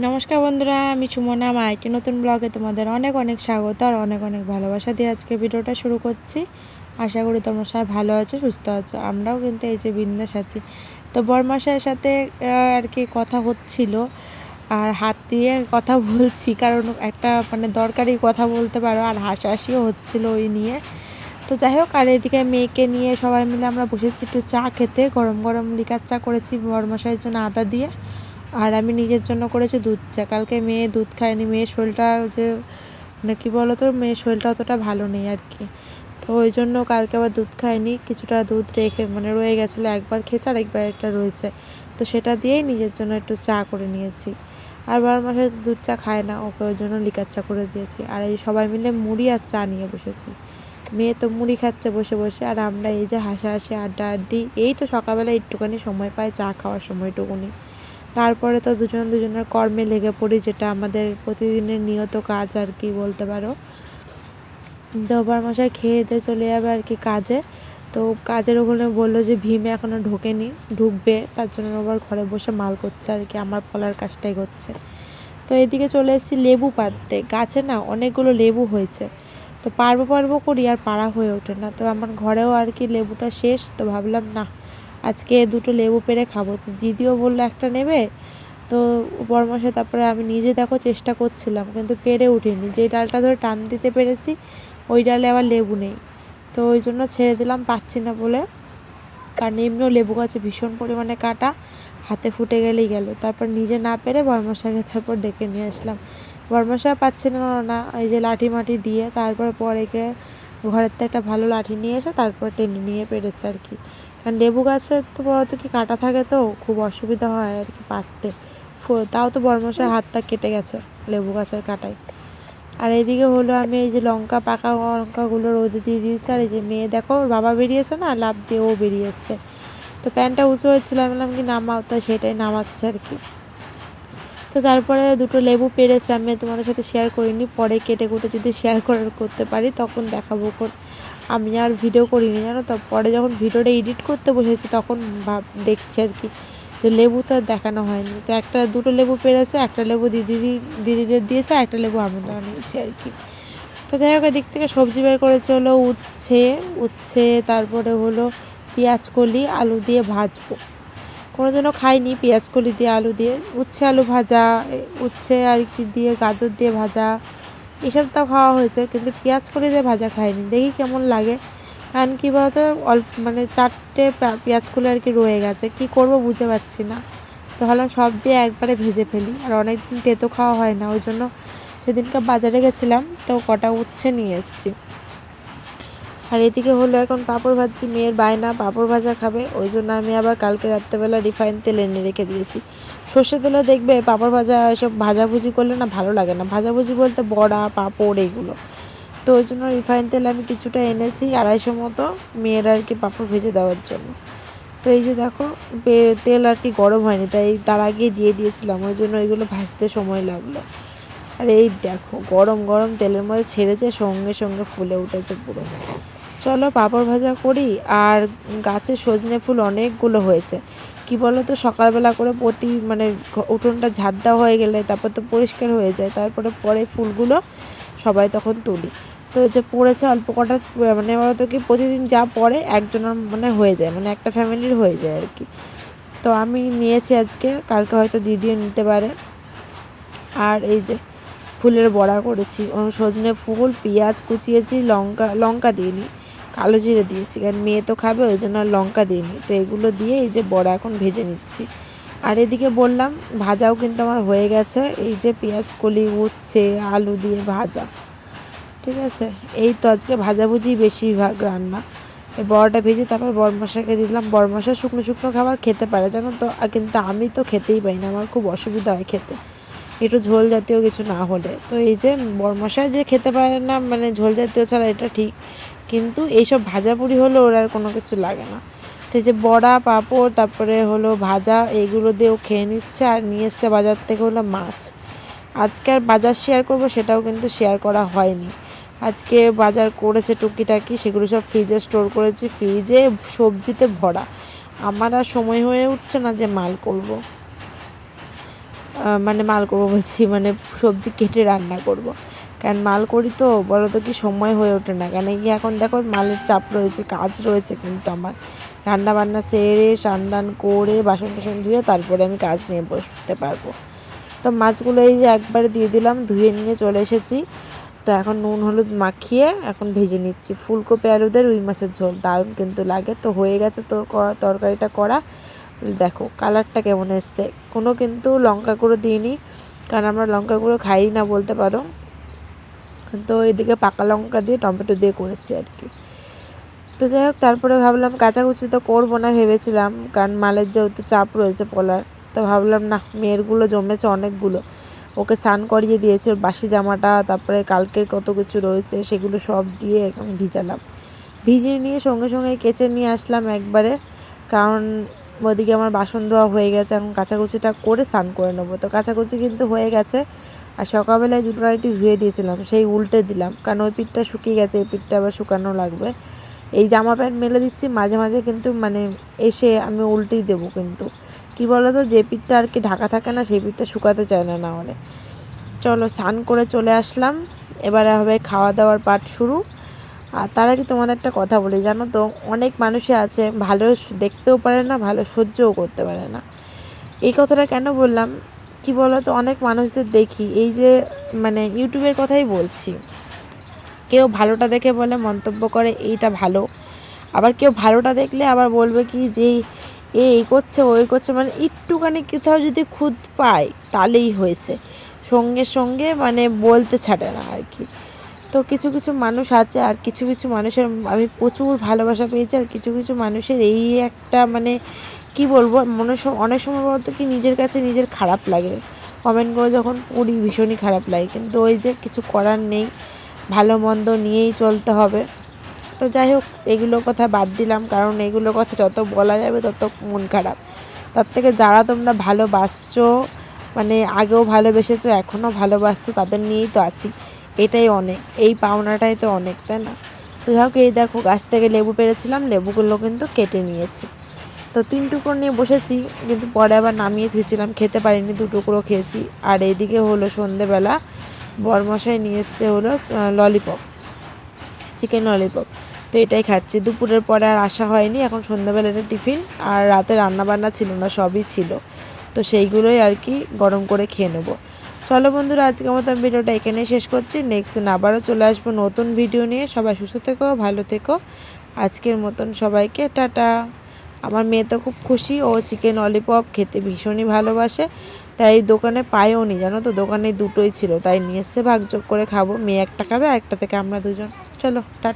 নমস্কার বন্ধুরা, আমি সুমনা। আমার আরেকটি নতুন ব্লগে তোমাদের অনেক অনেক স্বাগত আর অনেক অনেক ভালোবাসা দিয়ে আজকে ভিডিওটা শুরু করছি। আশা করি তোমরা সবাই ভালো আছো, সুস্থ আছো। আমরাও কিন্তু এই যে বিন্দাস আছি। তো বরমাসার সাথে আর কি কথা হচ্ছিল, আর হাত দিয়ে কথা বলছি, কারণ একটা দরকারি কথা বলতে পারো, আর হাসাহাসিও হচ্ছিল ওই নিয়ে। তো যাই হোক, আর এদিকে মেয়েকে নিয়ে সবাই মিলে আমরা বসেছি একটু চা খেতে। গরম গরম লিকার চা করেছি বরমাসাইয়ের জন্য আদা দিয়ে, আর আমি নিজের জন্য করেছি দুধ চা। কালকে মেয়ে দুধ খায়নি, মেয়ের শরীরটা যে কী বলো তো, মেয়ের শরীরটা অতটা ভালো নেই আর কি। তো ওই জন্য কালকে আবার দুধ খায়নি, কিছুটা দুধ রেখে রয়ে গেছিলো, একবার খেয়েছে আর একবার একটা রয়েছে। তো সেটা দিয়েই নিজের জন্য একটু চা করে নিয়েছি। আর বাবার মাসে দুধ চা খায় না, ওকে ওই জন্য লিকার চা করে দিয়েছি। আর এই সবাই মিলে মুড়ি আর চা নিয়ে বসেছি। মেয়ে তো মুড়ি খাচ্ছে বসে বসে, আর আমরা এই যে হাসাহাসি আড্ডা আড্ডি, এই তো সকালবেলা একটুখানি সময় পাই চা খাওয়ার সময়টুকুনি। তারপরে তো দুজনের কর্মে লেগে পড়ি, যেটা আমাদের প্রতিদিনের নিয়ত কাজ আর কি বলতে পারো। তো মশাই খেয়ে দিয়ে চলে যাবে আর কি কাজে। তো কাজের ওখানে বললো যে ভীমে এখনও ঢোকেনি, ঢুকবে, তার জন্য আবার ঘরে বসে মাল করছে আর কি, আমার পলার কাজটাই করছে। তো এদিকে চলে এসেছি লেবু পাড়তে। গাছে না অনেকগুলো লেবু হয়েছে, তো পারবো করি আর পাড়া হয়ে ওঠে না। তো আমার ঘরেও আর কি লেবুটা শেষ, তো ভাবলাম না আজকে দুটো লেবু পেড়ে খাবো। তো দিদিও বললো একটা নেবে। তো বরমাসে তারপরে আমি নিজে দেখো চেষ্টা করছিলাম, কিন্তু পেরে উঠিনি। যে ডালটা ধরে টান দিতে পেরেছি, ওই ডালে আবার লেবু নেই। তো ওই জন্য ছেড়ে দিলাম, পাচ্ছি না বলে। কারণ এমনিও লেবু গাছে ভীষণ পরিমাণে কাটা, হাতে ফুটে গেলেই গেল। তারপর নিজে না পেরে বরমাসাকে তারপর ডেকে নিয়ে আসলাম। বরমাসা পাচ্ছে না, এই যে লাঠি মাটি দিয়ে তারপর পরেকে ঘরের থেকে একটা ভালো লাঠি নিয়ে এসে তারপর টেনে নিয়ে পেরেছে আর কি। কারণ লেবু গাছের তো বড় কি কাটা থাকে, তো খুব অসুবিধা হয় আর কি পাততে। তাও তো বরমাসার হাতটা কেটে গেছে লেবু গাছের কাটায়। আর এইদিকে হলো আমি এই যে লঙ্কা, পাকা লঙ্কাগুলো রোদে দিয়ে দিয়েছি। আর এই যে মেয়ে দেখো, ওর বাবা বেরিয়েছে না, লাফ দিয়ে ও বেরিয়ে এসছে। তো প্যান্টটা উঁচু হচ্ছিলো, আমি বললাম কি নামাও, তো সেটাই নামাচ্ছে আর কি। তো তারপরে দুটো লেবু পেরেছে, আমি তোমাদের সাথে শেয়ার করিনি, পরে কেটে কুটে যদি শেয়ার করতে পারি তখন দেখাবো। আমি আর ভিডিও করিনি জানো তো, পরে যখন ভিডিওটা এডিট করতে বসেছি তখন দেখছি আর কি, তো লেবু তো দেখানো হয়নি। তো দুটো লেবু পেরেছে, একটা লেবু দিদিদের দিয়েছে, একটা লেবু আমরা নিয়েছি আর কি। তো যাই হোক, এদিক থেকে সবজি বের করেছে হলো উচ্ছে, তারপরে হলো পেঁয়াজকলি আলু দিয়ে ভাজবো। কোনোদিনও খাইনি পেঁয়াজকলি দিয়ে আলু দিয়ে, উচ্ছে আলু ভাজা, উচ্ছে আর কি দিয়ে গাজর দিয়ে ভাজা, এসব তো খাওয়া হয়েছে, কিন্তু পেঁয়াজকলি দিয়ে ভাজা খাইনি, দেখি কেমন লাগে। কারণ কী বলতো, অল্প চারটে পেঁয়াজকলি আর কি রয়ে গেছে, কি করব বুঝে পাচ্ছি না। তো ভাবলাম সব দিয়ে একবারে ভেজে ফেলি, আর অনেকদিন তেতো খাওয়া হয় না, ওই জন্য সেদিনকে বাজারে গেছিলাম, তো কটা উচ্ছে নিয়ে এসেছি। আর এদিকে হলো এখন পাঁপড় ভাজছি, মেয়ের বায়না পাঁপড় ভাজা খাবে, ওই জন্য আমি আবার কালকে রাত্রেবেলা রিফাইন তেল এনে রেখে দিয়েছি। সর্ষে তেলে দেখবে পাঁপড় ভাজা এসব ভাজাভুজি করলে না ভালো লাগে না, ভাজাভুজি বলতে বড়া পাঁপড় এইগুলো। তো ওই জন্য রিফাইন তেল আমি কিছুটা এনেছি, 250 মতো, মেয়ের আর কি পাঁপড় ভেজে দেওয়ার জন্য। তো এই যে দেখো, তেল আর কি গরম হয়নি, তাই তার আগে দিয়ে দিয়েছিলাম, ওই জন্য ওইগুলো ভাজতে সময় লাগলো। আর এই দেখো গরম গরম তেলের মধ্যে ছেড়েছে, সঙ্গে সঙ্গে ফুলে উঠেছে পুরো। চলো পাঁপড় ভাজা করি। আর গাছে সজনে ফুল অনেকগুলো হয়েছে, কি বলো তো, সকালবেলা করে উঠোনটা ঝাড় দেওয়া হয়ে গেলে তারপর তো পরিষ্কার হয়ে যায়, তারপরে পরে ফুলগুলো সবাই তখন তুলি। তো যে পড়েছে অল্প কটা, বলো তো কি, প্রতিদিন যা পড়ে একজনের হয়ে যায়, একটা ফ্যামিলির হয়ে যায় আর কি। তো আমি নিয়েছি আজকে, কালকে হয়তো দিদিও নিতে পারে। আর এই যে ফুলের বড়া করেছি, সজনে ফুল, পেঁয়াজ কুচিয়েছি, লঙ্কা দিইনি, কালো জিরে দিয়েছি, কারণ মেয়ে তো খাবে, ওই জন্য আর লঙ্কা দিইনি। তো এগুলো দিয়ে এই যে বড়া এখন ভেজে নিচ্ছি। আর এদিকে বললাম ভাজাও কিন্তু আমার হয়ে গেছে, এই যে পেঁয়াজ কলি, উচ্ছে, আলু দিয়ে ভাজা, ঠিক আছে। এই তো আজকে ভাজাভুজি বেশিরভাগ রান্না। এই বড়াটা ভেজে তারপর বরমশাকে দিলাম। বরমশা শুকনো শুকনো খাবার খেতে পারে জানো তো, কিন্তু আমি তো খেতেই পারি না, আমার খুব অসুবিধা হয় খেতে, একটু ঝোল জাতীয় কিছু না হলে। তো এই যে বরমশাই যে খেতে পারে না, ঝোল জাতীয় ছাড়া, এটা ঠিক, কিন্তু এইসব ভাজাপুরি হলে ওর আর কোনো কিছু লাগে না। তো এই যে বড়া, পাঁপড়, তারপরে হলো ভাজা, এইগুলো দিয়েও খেয়ে নিচ্ছে। আর নিয়ে এসছে বাজার থেকে হলো মাছ। আজকে আর বাজার শেয়ার করব সেটাও কিন্তু শেয়ার করা হয়নি। আজকে বাজার করেছে টুকিটাকি, সেগুলো সব ফ্রিজে স্টোর করেছি, ফ্রিজে সবজিতে ভরা। আমার আর সময় হয়ে উঠছে না যে মাল করব। মানে মাল করবো বলছি, মানে সবজি কেটে রান্না করব। কারণ মাল করি তো বলো তো কি সময় হয়ে ওঠে না, কারণ এই এখন দেখো মালের চাপ রয়েছে, কাজ রয়েছে, কিন্তু আমার রান্না বান্না সেরে স্নান করে বাসন টাসন ধুয়ে তারপরে আমি কাজ নিয়ে বসতে পারবো। তো মাছগুলো এই যে একবারে দিয়ে দিলাম, ধুয়ে নিয়ে চলে এসেছি। তো এখন নুন হলুদ মাখিয়ে এখন ভেজে নিচ্ছি ফুলকপি আলুদের রুই মাছের ঝোল, দারুণ কিন্তু লাগে। তো হয়ে গেছে তোর তরকারিটা করা, দেখো কালারটা কেমন এসছে। কোনো কিন্তু লঙ্কা গুঁড়ো দিইনি, কারণ আমরা লঙ্কা গুঁড়ো খাই না বলতে পারো। তো এদিকে পাকা লঙ্কা দিয়ে টমেটো দিয়ে করেছি আর কি। তো যাই হোক, তারপরে ভাবলাম কাচাকুচি তো করবো না ভেবেছিলাম, কারণ মালের যেহেতু চাপ রয়েছে পলার। তো ভাবলাম না, মেয়েরগুলো জমেছে অনেকগুলো, ওকে স্নান করিয়ে দিয়েছে, ওর বাসি জামাটা, তারপরে কালকের কত কিছু রয়েছে সেগুলো সব দিয়ে এখন ভিজালাম। ভিজিয়ে নিয়ে সঙ্গে সঙ্গে কেচে নিয়ে আসলাম একবারে, কারণ ওদিকে আমার বাসন ধোয়া হয়ে গেছে, এখন কাচাকুচিটা করে স্নান করে নেবো। তো কাচাকুচি কিন্তু হয়ে গেছে, আর সকালবেলায় দুটো নাইটি ধুয়ে দিয়েছিলাম, সেই উল্টে দিলাম, কারণ ওই পিঠটা শুকিয়ে গেছে, এই পিঠটা আবার শুকানো লাগবে। এই জামা প্যান্ট মেলে দিচ্ছি, মাঝে মাঝে কিন্তু মানে এসে আমি উল্টেই দেবো, কিন্তু কি বলো তো, যে পিঠটা আর কি ঢাকা থাকে না সেই পিঠটা শুকাতে চায় না। না হলে চলো স্নান করে চলে আসলাম, এবারে হবে খাওয়া দাওয়ার পাট শুরু। আর তার আগে তোমাদের একটা কথা বলি, জানো তো অনেক মানুষই আছে ভালো দেখতেও পারে না, ভালো সহ্যও করতে পারে না। এই কথাটা কেন বললাম, কি বলো তো, অনেক মানুষদের দেখি, এই যে মানে ইউটিউবের কথাই বলছি, কেউ ভালোটা দেখে বলে মন্তব্য করে এইটা ভালো, আবার কেউ ভালোটা দেখলে আবার বলবে কি যে এই করছে ওই করছে, মানে একটুখানি কোথাও যদি খুদ পায় তাহলেই হয়েছে, সঙ্গে সঙ্গে মানে বলতে ছাড়ে না আর কি। তো কিছু কিছু মানুষ আছে, আর কিছু কিছু মানুষের আমি প্রচুর ভালোবাসা পেয়েছি, আর কিছু কিছু মানুষের এই একটা মানে কি বলবো, অনেক সময় বলতো কি নিজের কাছে নিজের খারাপ লাগে, কমেন্টগুলো যখন পড়ি ভীষণই খারাপ লাগে, কিন্তু ওই যে কিছু করার নেই, ভালো মন্দ নিয়েই চলতে হবে। তো যাই হোক, এগুলোর কথা বাদ দিলাম, কারণ এগুলোর কথা যত বলা যাবে তত মন খারাপ। তার থেকে যারা তোমরা ভালোবাসছো, মানে আগেও ভালোবেসেছো এখনও ভালোবাসছো, তাদের নিয়েই তো আছি, এটাই অনেক, এই পাওনাটাই তো অনেক, তাই না? তো যাই হোক, এই দেখো গাছ থেকে লেবু পেরেছিলাম, লেবুগুলো কিন্তু কেটে নিয়েছি। তো 3 টুকরো নিয়ে বসেছি, কিন্তু পরে আবার নামিয়ে ধুয়েছিলাম, খেতে পারিনি, 2 টুকরো খেয়েছি। আর এইদিকে হলো সন্ধেবেলা বরমশাই নিয়ে এসছে হলো ললিপপ, চিকেন ললিপপ। তো এটাই খাচ্ছি, দুপুরের পরে আর আসা হয়নি, এখন সন্ধ্যাবেলা এটা টিফিন, আর রাতে রান্নাবান্না ছিল না, সবই ছিল, তো সেইগুলোই আর কি গরম করে খেয়ে নেবো। চলো বন্ধুরা, আজকের মতো আমি ভিডিওটা এখানেই শেষ করছি, নেক্সট দিন আবারও চলে আসবো নতুন ভিডিও নিয়ে। সবাই সুস্থ থেকো, ভালো থেকো, আজকের মতন সবাইকে টাটা। আমার মেয়ে তো খুব খুশি, ও চিকেন ললিপপ খেতে ভীষণই ভালোবাসে, তাই দোকানে পায়ও নি, জানো তো, দোকানে দুটোই ছিল, তাই নিয়ে এসে ভাগযোগ করে খাবো, মেয়ে একটা খাবে আর একটা থেকে আমরা দুজন। চলো টাটা।